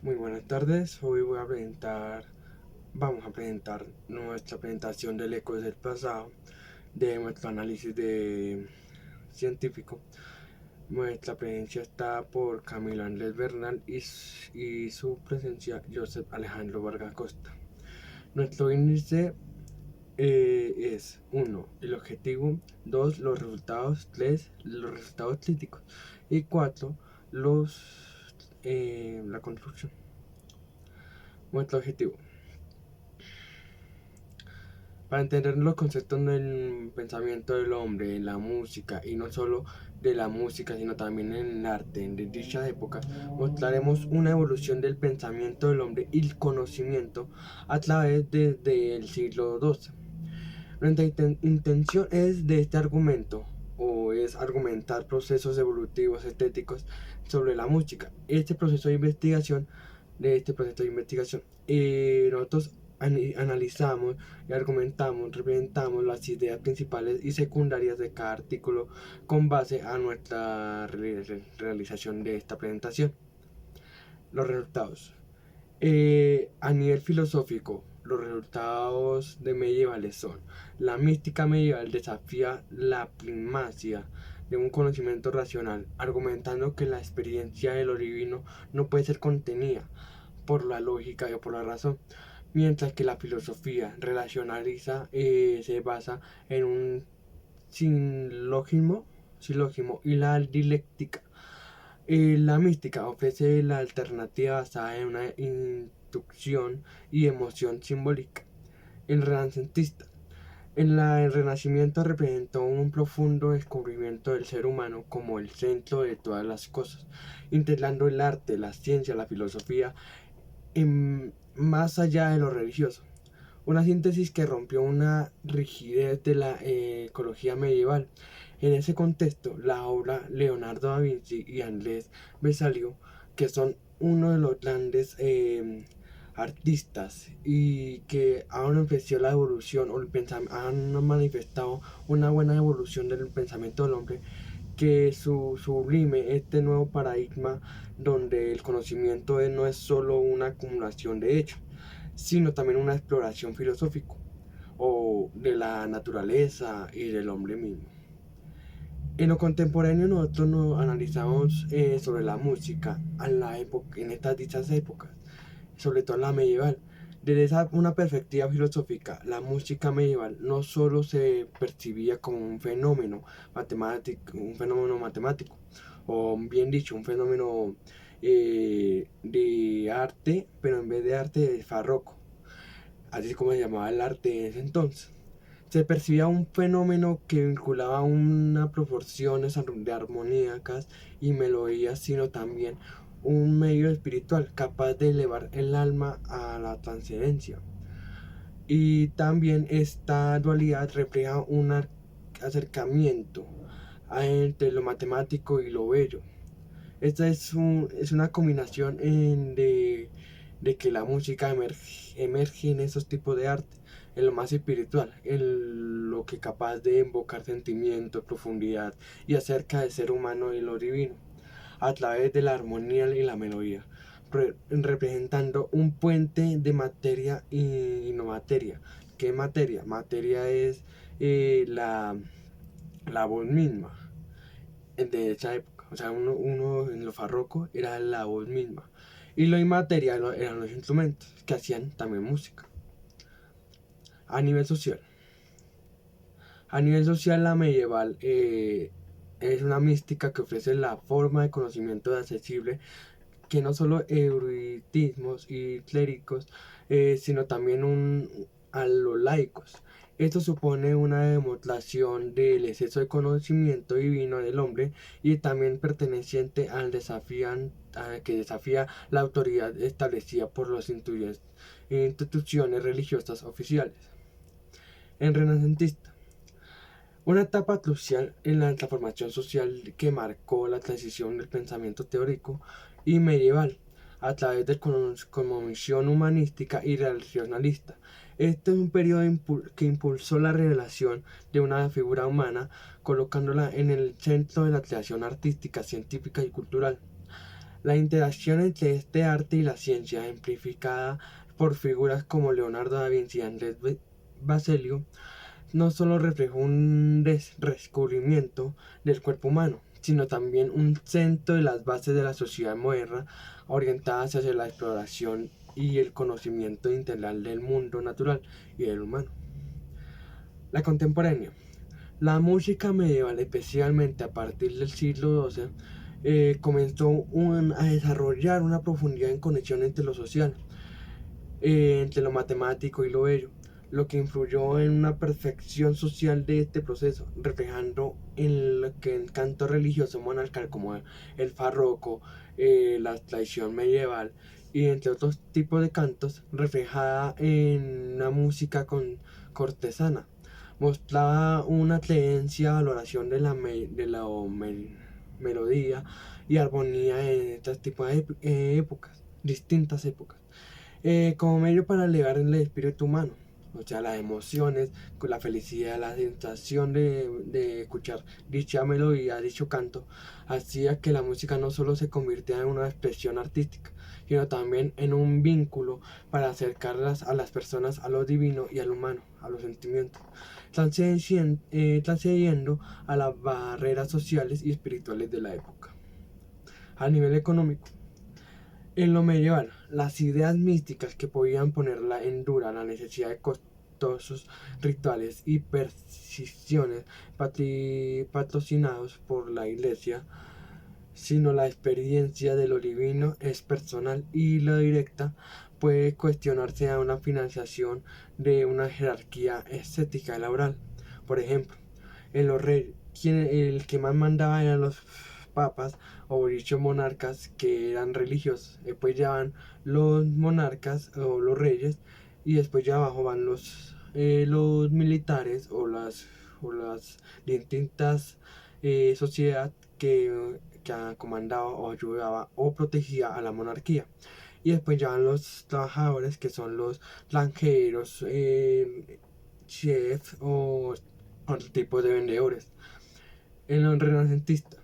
Muy buenas tardes, hoy vamos a presentar nuestra presentación del eco del pasado, de nuestro análisis científico. Nuestra presencia está por Camilo Andrés Bernal y su presencia Joseph Alejandro Vargas Costa. Nuestro índice es 1. El objetivo, 2. Los resultados, 3. Los resultados críticos y 4. La construcción. Nuestro objetivo. Para entender los conceptos del pensamiento del hombre en la música, y no solo de la música, sino también en el arte de dicha época, mostraremos una evolución del pensamiento del hombre y el conocimiento a través desde el siglo XII. Nuestra intención es de este argumento, o es argumentar procesos evolutivos estéticos sobre la música. Nosotros analizamos y argumentamos, representamos las ideas principales y secundarias de cada artículo con base a nuestra realización de esta presentación. Los resultados. A nivel filosófico, los resultados de medievales son: la mística medieval desafía la primacia de un conocimiento racional, argumentando que la experiencia de lo divino no puede ser contenida por la lógica o por la razón, mientras que la filosofía relacionaliza se basa en un silogismo y la dialéctica. La mística ofrece la alternativa basada en una inducción y emoción simbólica. El renacentista. El Renacimiento representó un profundo descubrimiento del ser humano como el centro de todas las cosas, integrando el arte, la ciencia, la filosofía, más allá de lo religioso. Una síntesis que rompió una rigidez de la ecología medieval. En ese contexto, la obra Leonardo da Vinci y Andrés Besalio, que son uno de los grandes artistas y que han ofrecido la evolución o han manifestado una buena evolución del pensamiento del hombre, que sublime este nuevo paradigma donde el conocimiento no es solo una acumulación de hechos, sino también una exploración filosófica o de la naturaleza y del hombre mismo. En lo contemporáneo nosotros nos analizamos sobre la música en la época, en estas dichas épocas, sobre todo en la medieval. Desde una perspectiva filosófica, la música medieval no solo se percibía como un fenómeno matemático, o bien dicho, un fenómeno de arte, pero en vez de arte de barroco, así como se llamaba el arte en ese entonces. Se percibía un fenómeno que vinculaba una proporciones de armoníacas y melodías, sino también un medio espiritual capaz de elevar el alma a la trascendencia. Y también esta dualidad refleja un acercamiento entre lo matemático y lo bello. Esta es una combinación de que la música emerge en esos tipos de arte, en lo más espiritual, en lo que es capaz de invocar sentimiento, profundidad y acerca del ser humano y lo divino, a través de la armonía y la melodía, representando un puente de materia y no materia. ¿Qué es materia? Materia es la voz misma de esa época. O sea, uno en lo farroco era la voz misma. Y lo inmaterial eran los instrumentos que hacían también música. A nivel social. A nivel social, la medieval es una mística que ofrece la forma de conocimiento accesible que no solo eruditismos y clérigos, sino también a los laicos. Esto supone una demostración del exceso de conocimiento divino del hombre y también perteneciente al que desafía la autoridad establecida por las instituciones religiosas oficiales. En renacentista, una etapa crucial en la transformación social que marcó la transición del pensamiento teórico y medieval a través de cosmovisión humanística y racionalista. Este es un periodo que impulsó la revelación de una figura humana, colocándola en el centro de la creación artística, científica y cultural. La interacción entre este arte y la ciencia, amplificada por figuras como Leonardo da Vinci y Andrés Baselio, no solo reflejó un descubrimiento del cuerpo humano, sino también un centro de las bases de la sociedad moderna orientadas hacia la exploración y el conocimiento integral del mundo natural y del humano. La contemporánea. La música medieval, especialmente a partir del siglo XII, comenzó a desarrollar una profundidad en conexión entre lo social, entre lo matemático y lo bello, lo que influyó en una perfección social de este proceso, reflejando en lo que el canto religioso monarcal como el farroco, la tradición medieval y entre otros tipos de cantos, reflejada en una música cortesana. Mostraba una creencia, valoración de melodía y armonía en estos tipos de épocas, distintas épocas, como medio para elevar el espíritu humano, o sea, las emociones, con la felicidad, la sensación de escuchar dicha melodía, dicho canto, hacía que la música no solo se convirtiera en una expresión artística, sino también en un vínculo para acercarlas a las personas a lo divino y al humano, a los sentimientos, transcediendo a las barreras sociales y espirituales de la época. A nivel económico, en lo medieval, las ideas místicas que podían ponerla en dura la necesidad de costosos rituales y persiciones patrocinados por la iglesia, sino la experiencia de lo divino es personal y la directa puede cuestionarse a una financiación de una jerarquía estética y laboral. Por ejemplo, en los reyes, el que más mandaba eran los papas o dichos monarcas que eran religiosos. Después ya van los monarcas o los reyes y después ya abajo van los militares o las distintas sociedades que comandaba o ayudaba o protegía a la monarquía. Y después ya van los trabajadores que son los granjeros, chefs o otro tipo de vendedores. En el renacentista,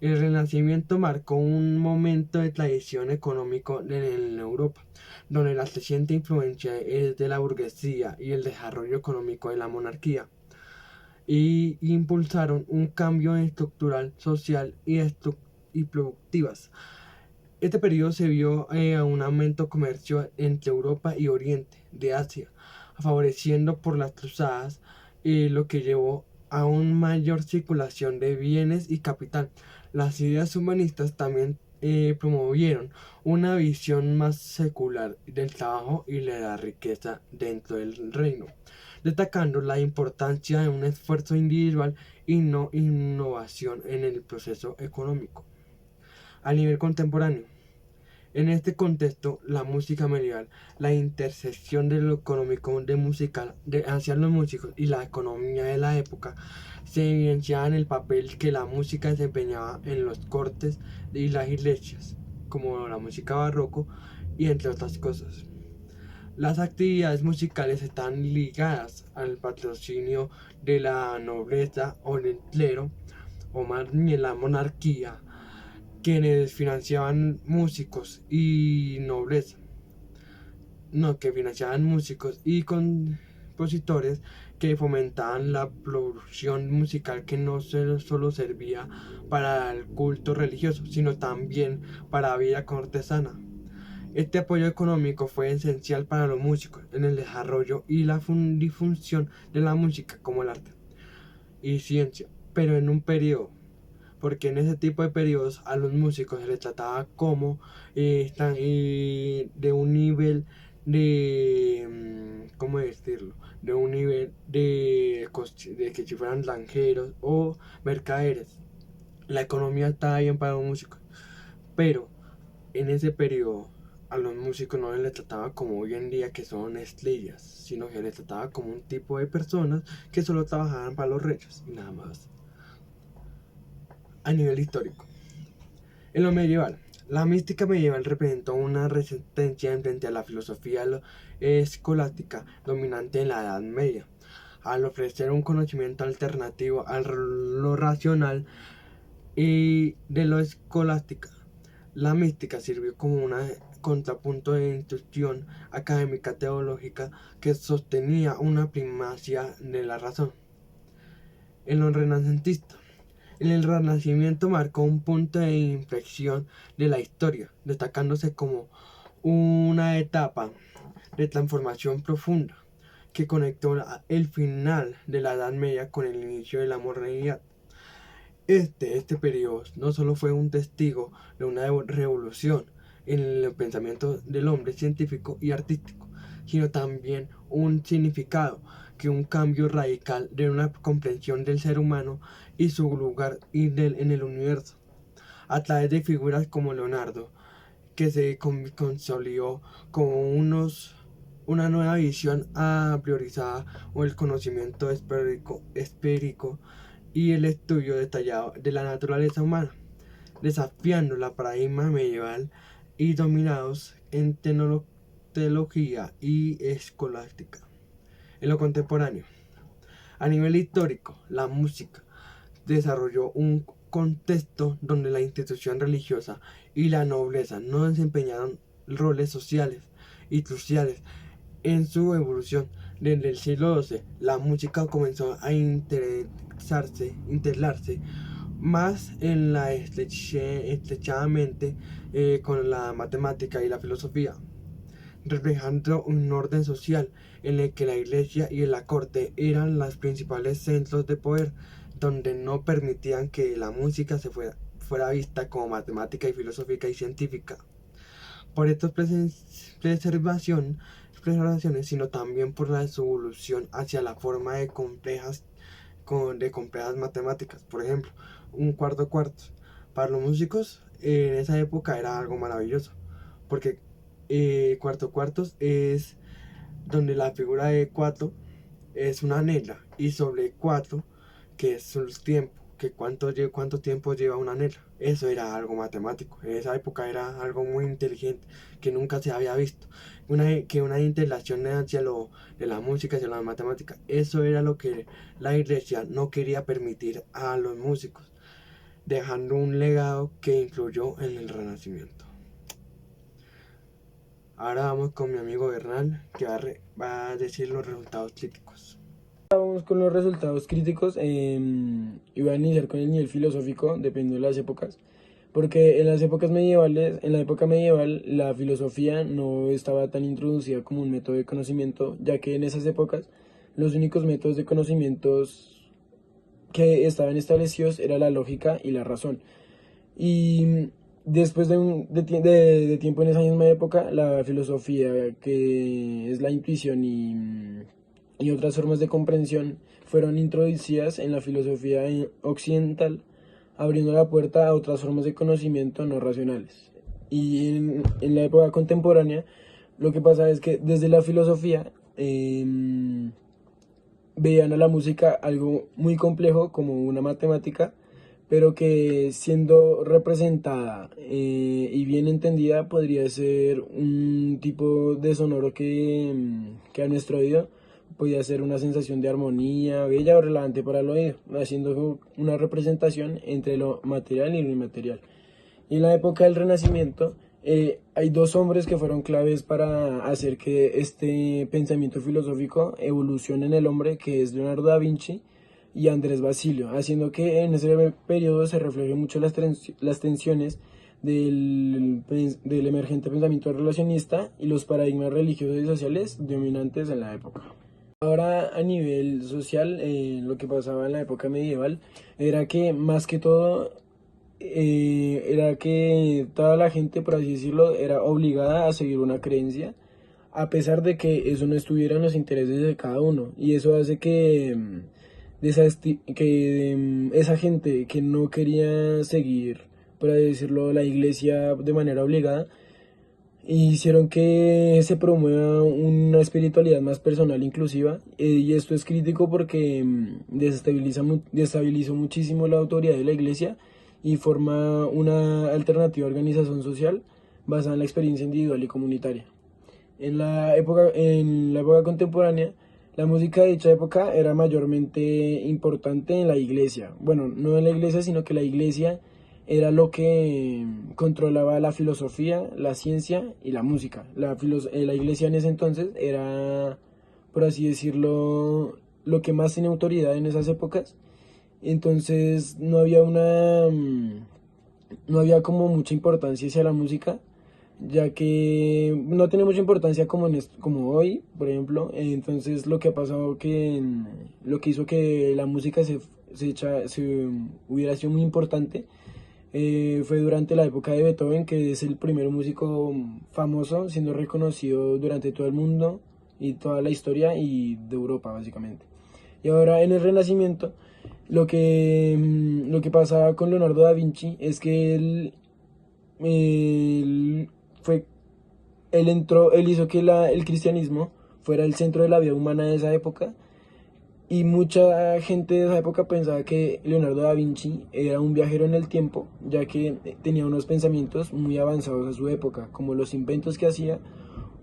el Renacimiento marcó un momento de tradición económico en Europa, donde la creciente influencia es de la burguesía y el desarrollo económico de la monarquía, y impulsaron un cambio estructural, social y productivas. Este periodo se vio a un aumento comercio entre Europa y Oriente de Asia, favoreciendo por las cruzadas, lo que llevó a una mayor circulación de bienes y capital. Las ideas humanistas también promovieron una visión más secular del trabajo y de la riqueza dentro del reino, destacando la importancia de un esfuerzo individual y no innovación en el proceso económico. A nivel contemporáneo, en este contexto, la música medieval, la intersección de lo económico de musical hacia los músicos y la economía de la época, se evidenciaba en el papel que la música desempeñaba en los cortes y las iglesias, como la música barroco y entre otras cosas. Las actividades musicales están ligadas al patrocinio de la nobleza o del clero, o más bien la monarquía, quienes financiaban músicos y nobleza, no, que financiaban músicos y compositores que fomentaban la producción musical, que no solo servía para el culto religioso, sino también para la vida cortesana. Este apoyo económico fue esencial para los músicos en el desarrollo y la difusión de la música como el arte y ciencia, pero en un periodo, porque en ese tipo de periodos a los músicos se les trataba como de un nivel de, ¿cómo decirlo? De un nivel de que si fueran granjeros o mercaderes. La economía estaba bien para los músicos, pero en ese periodo a los músicos no se les trataba como hoy en día, que son estrellas, sino que se les trataba como un tipo de personas que solo trabajaban para los reyes y nada más. A nivel histórico, en lo medieval, la mística medieval representó una resistencia frente a la filosofía escolástica dominante en la Edad Media, al ofrecer un conocimiento alternativo a lo racional y de lo escolástica. La mística sirvió como un contrapunto de instrucción académica teológica que sostenía una primacía de la razón. En los renacentistas, el Renacimiento marcó un punto de inflexión de la historia, destacándose como una etapa de transformación profunda que conectó el final de la Edad Media con el inicio de la modernidad. Este periodo no solo fue un testigo de una revolución en el pensamiento del hombre científico y artístico, sino también un significado, que un cambio radical de una comprensión del ser humano y su lugar en el universo, a través de figuras como Leonardo, que se consolidó como una nueva visión priorizada o el conocimiento esférico y el estudio detallado de la naturaleza humana, desafiando la paradigma medieval y dominados en teología y escolástica. En lo contemporáneo, a nivel histórico, la música desarrolló un contexto donde la institución religiosa y la nobleza no desempeñaron roles sociales y cruciales en su evolución. Desde el siglo XII, la música comenzó a integrarse más en la estrechamente con la matemática y la filosofía, reflejando un orden social en el que la iglesia y la corte eran los principales centros de poder, donde no permitían que la música fuera vista como matemática y filosófica y científica. Por estas preservaciones, sino también por la evolución hacia la forma de complejas matemáticas. Por ejemplo, un cuarto cuarto. Para los músicos, en esa época era algo maravilloso, porque cuarto cuartos es donde la figura de 4 es una negra y sobre 4 que es el tiempo, que cuánto tiempo lleva una negra. Eso era algo matemático. En esa época era algo muy inteligente que nunca se había visto. Una integración hacia de la música, hacia la matemática. Eso era lo que la iglesia no quería permitir a los músicos, dejando un legado que influyó en el Renacimiento. Ahora vamos con mi amigo Bernal, que va a decir los resultados críticos. Vamos con los resultados críticos y voy a iniciar con el nivel filosófico, dependiendo de las épocas, porque en las épocas medievales, en la época medieval, la filosofía no estaba tan introducida como un método de conocimiento, ya que en esas épocas los únicos métodos de conocimientos que estaban establecidos era la lógica y la razón. Y después de tiempo en esa misma época, la filosofía, que es la intuición y otras formas de comprensión, fueron introducidas en la filosofía occidental, abriendo la puerta a otras formas de conocimiento no racionales. Y en la época contemporánea, lo que pasa es que desde la filosofía veían a la música algo muy complejo como una matemática, pero que siendo representada y bien entendida podría ser un tipo de sonoro que a nuestro oído podía ser una sensación de armonía bella o relevante para el oído, haciendo una representación entre lo material y lo inmaterial. Y en la época del Renacimiento hay dos hombres que fueron claves para hacer que este pensamiento filosófico evolucione en el hombre, que es Leonardo da Vinci y Andrés Basilio, haciendo que en ese periodo se reflejen mucho las tensiones del emergente pensamiento relacionista y los paradigmas religiosos y sociales dominantes en la época. Ahora a nivel social, lo que pasaba en la época medieval era que más que todo era que toda la gente, por así decirlo, era obligada a seguir una creencia, a pesar de que eso no estuviera en los intereses de cada uno. Y eso hace que esa gente que no quería seguir, por así decirlo, la iglesia de manera obligada, hicieron que se promueva una espiritualidad más personal e inclusiva, y esto es crítico porque desestabilizó muchísimo la autoridad de la iglesia y forma una alternativa organización social basada en la experiencia individual y comunitaria. En la época contemporánea, la música de dicha época era mayormente importante en la iglesia. Bueno, no en la iglesia, sino que la iglesia era lo que controlaba la filosofía, la ciencia y la música. La iglesia en ese entonces era, por así decirlo, lo que más tenía autoridad en esas épocas. Entonces no había como mucha importancia hacia la música, ya que no tiene mucha importancia como hoy, por ejemplo. Entonces lo que ha pasado lo que hizo que la música se hubiera sido muy importante fue durante la época de Beethoven, que es el primer músico famoso, siendo reconocido durante todo el mundo y toda la historia y de Europa básicamente. Y ahora en el Renacimiento, lo que pasaba con Leonardo da Vinci es que él fue, él hizo que el cristianismo fuera el centro de la vida humana de esa época, y mucha gente de esa época pensaba que Leonardo da Vinci era un viajero en el tiempo, ya que tenía unos pensamientos muy avanzados a su época, como los inventos que hacía,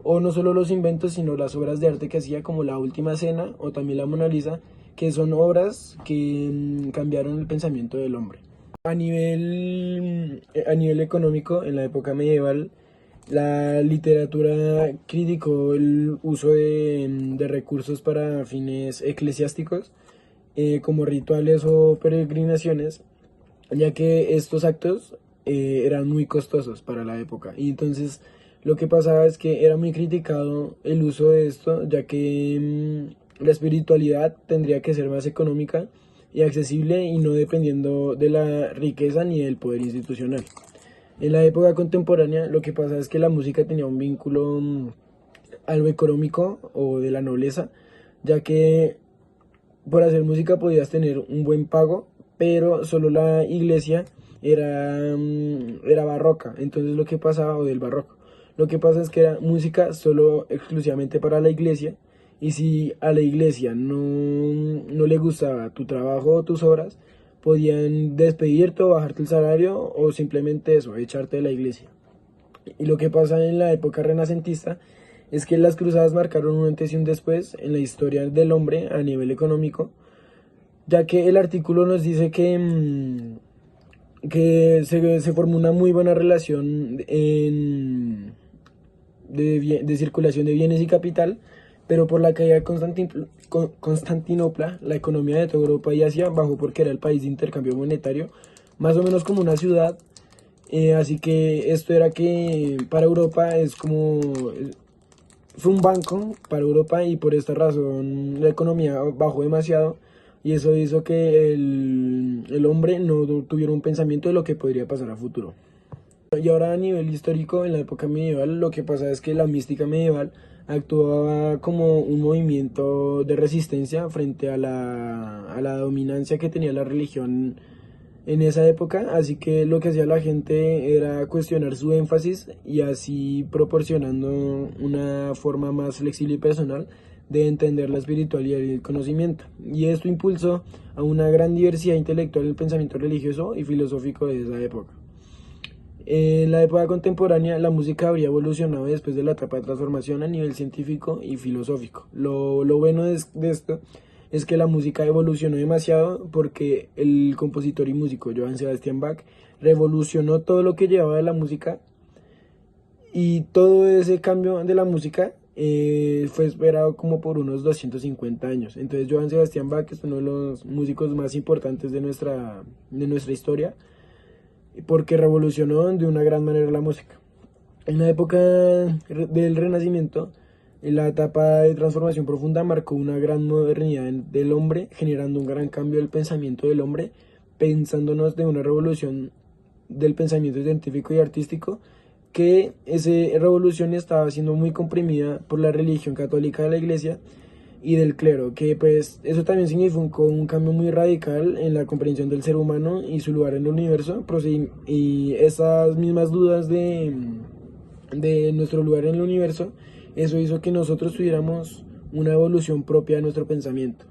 o no solo los inventos, sino las obras de arte que hacía, como La Última Cena o también la Mona Lisa, que son obras que cambiaron el pensamiento del hombre. A nivel económico, en la época medieval, la literatura criticó el uso de recursos para fines eclesiásticos, como rituales o peregrinaciones, ya que estos actos eran muy costosos para la época. Y entonces lo que pasaba es que era muy criticado el uso de esto, ya que la espiritualidad tendría que ser más económica y accesible y no dependiendo de la riqueza ni del poder institucional. En la época contemporánea lo que pasa es que la música tenía un vínculo a lo económico o de la nobleza, ya que por hacer música podías tener un buen pago, pero solo la iglesia era barroca. Entonces lo que pasaba, o del barroco, lo que pasa es que era música solo exclusivamente para la iglesia, y si a la iglesia no le gustaba tu trabajo o tus obras, podían despedirte o bajarte el salario o simplemente eso, echarte de la iglesia. Y lo que pasa en la época renacentista es que las cruzadas marcaron un antes y un después en la historia del hombre a nivel económico, ya que el artículo nos dice que se formó una muy buena relación de circulación de bienes y capital, pero por la caída de Constantinopla, la economía de toda Europa y Asia bajó porque era el país de intercambio monetario, más o menos como una ciudad. Así que esto era que para Europa fue un banco para Europa, y por esta razón la economía bajó demasiado, y eso hizo que el hombre no tuviera un pensamiento de lo que podría pasar a futuro. Y ahora a nivel histórico, en la época medieval, lo que pasa es que la mística medieval actuaba como un movimiento de resistencia frente a la dominancia que tenía la religión en esa época, así que lo que hacía la gente era cuestionar su énfasis y así proporcionando una forma más flexible y personal de entender la espiritualidad y el conocimiento. Y esto impulsó a una gran diversidad intelectual en el pensamiento religioso y filosófico de esa época. En la época contemporánea, la música habría evolucionado después de la etapa de transformación a nivel científico y filosófico. Lo bueno de esto es que la música evolucionó demasiado porque el compositor y músico Johann Sebastian Bach revolucionó todo lo que llevaba de la música, y todo ese cambio de la música fue esperado como por unos 250 años. Entonces Johann Sebastian Bach es uno de los músicos más importantes de nuestra historia, porque revolucionó de una gran manera la música. En la época del Renacimiento, la etapa de transformación profunda marcó una gran modernidad del hombre, generando un gran cambio del pensamiento del hombre, pensándonos de una revolución del pensamiento científico y artístico, que esa revolución estaba siendo muy comprimida por la religión católica de la iglesia y del clero, que pues eso también significó un cambio muy radical en la comprensión del ser humano y su lugar en el universo, y esas mismas dudas de nuestro lugar en el universo, eso hizo que nosotros tuviéramos una evolución propia de nuestro pensamiento.